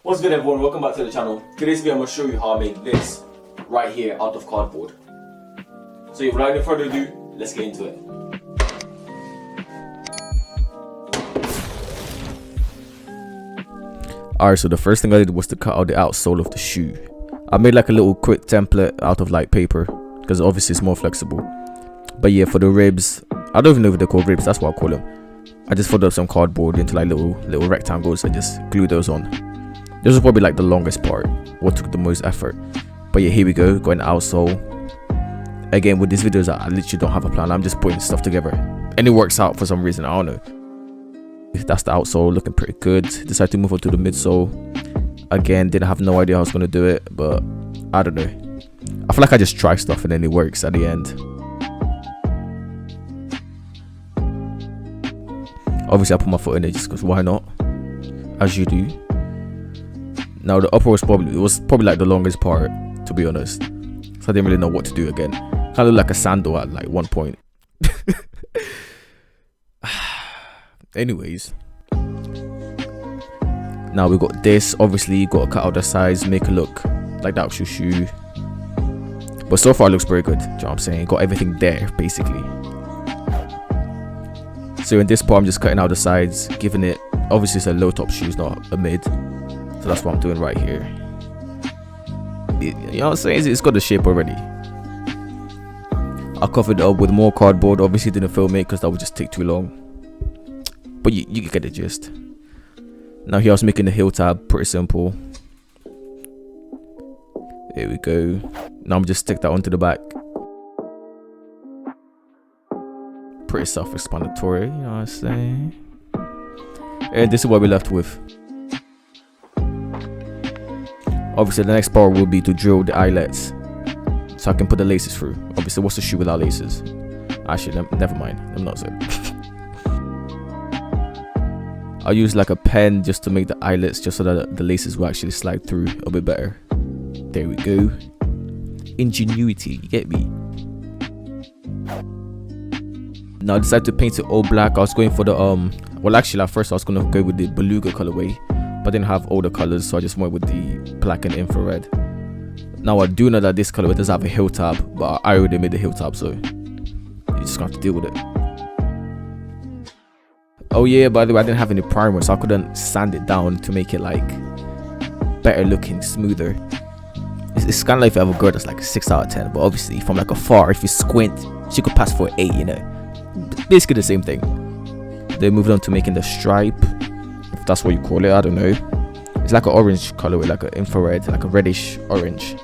What's good everyone, welcome back to the channel. Today's video I'm going to show you how I made this right here out of cardboard. So without any further ado, let's get into it. Alright, so the first thing I did was to cut out the outsole of the shoe. I made like a little quick template out of like paper because obviously it's more flexible. But yeah, for the ribs, I don't even know if they're called ribs, that's what I call them. I just folded up some cardboard into like little rectangles and just glued those on. This was probably like the longest part, what took the most effort. But yeah, here we go, got an outsole. Again, with these videos, I literally don't have a plan, I'm just putting stuff together. And it works out for some reason, I don't know. That's the outsole, looking pretty good. Decided to move on to the midsole. Again, didn't have no idea how I was going to do it, but I don't know. I feel like I just try stuff and then it works at the end. Obviously, I put my foot in it just because why not? As you do. Now the upper was probably like the longest part, to be honest. So I didn't really know what to do again. Kind of looked like a sandal at like one point. Anyways. Now we got this. Obviously, you got to cut out the sides, make it look like the actual shoe. But so far it looks very good. Do you know what I'm saying? Got everything there, basically. So in this part, I'm just cutting out the sides, giving it, obviously it's a low top shoe, it's not a mid. So that's what I'm doing right here. You know what I'm saying? It's got the shape already. I covered it up with more cardboard. Obviously didn't film it because that would just take too long. But you get the gist. Now here I was making the heel tab, pretty simple. There we go. Now I'm just stick that onto the back. Pretty self-explanatory, you know what I'm saying? And this is what we're left with. Obviously the next part will be to drill the eyelets so I can put the laces through. Obviously, what's the shoe without laces? Actually, never mind, I'm not saying. I'll use like a pen just to make the eyelets, just so that the laces will actually slide through a bit better. There we go. Ingenuity, you get me? Now I decided to paint it all black. I was going for the well, actually at first I was gonna go with the beluga colorway, but I didn't have all the colors, so I just went with the black and infrared. Now I do know that this colorway does have a heel tab, but I already made the heel tab, so you just have to deal with it. Oh yeah, by the way, I didn't have any primer, so I couldn't sand it down to make it like better looking, smoother. It's kind of like if you have a girl that's like a 6 out of 10, but obviously from like afar, if you squint, she could pass for an 8, you know. Basically the same thing. They moved on to making the stripe, if that's what you call it, I don't know. It's like an orange color with like an infrared, like a reddish orange.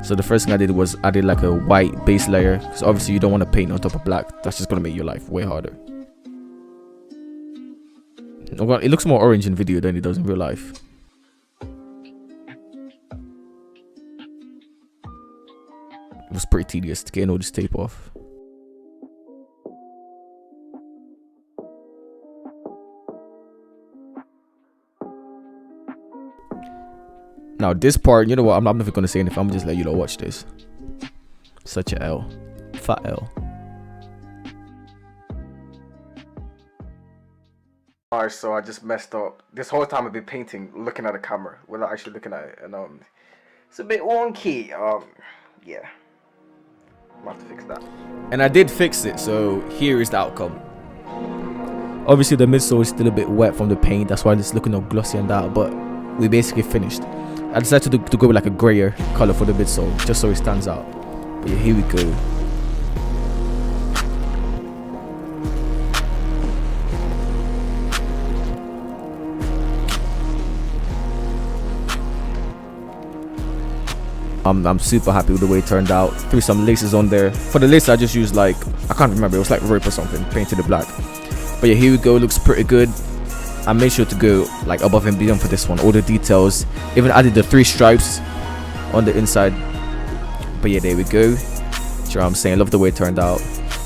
So the first thing I did was added like a white base layer, because obviously you don't want to paint on top of black. That's just gonna make your life way harder. It looks more orange in video than it does in real life. It was pretty tedious getting all this tape off. Now this part, you know what, I'm not even gonna say anything, I'm just let you know watch this. Such a L. Fat L. Alright, so I just messed up. This whole time I've been painting, looking at the camera without actually looking at it, and it's a bit wonky. Yeah, I'm gonna have to fix that. And I did fix it, so here is the outcome. Obviously the midsole is still a bit wet from the paint, that's why it's looking all glossy and that, but we basically finished. I decided to go with like a grayer color for the midsole, just so it stands out. But yeah, here we go. I'm super happy with the way it turned out. Threw some laces on there. For the laces I just used like, I can't remember, it was like rope or something, painted it black. But yeah, here we go, looks pretty good. I made sure to go like above and beyond for this one, all the details, even added the 3 stripes on the inside. But yeah, there we go. You know what I'm saying? Love the way it turned out.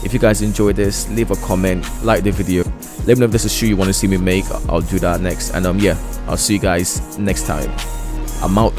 If you guys enjoyed this, leave a comment, like the video, let me know if there's a shoe you want to see me make. I'll do that next. And yeah, I'll see you guys next time. I'm out.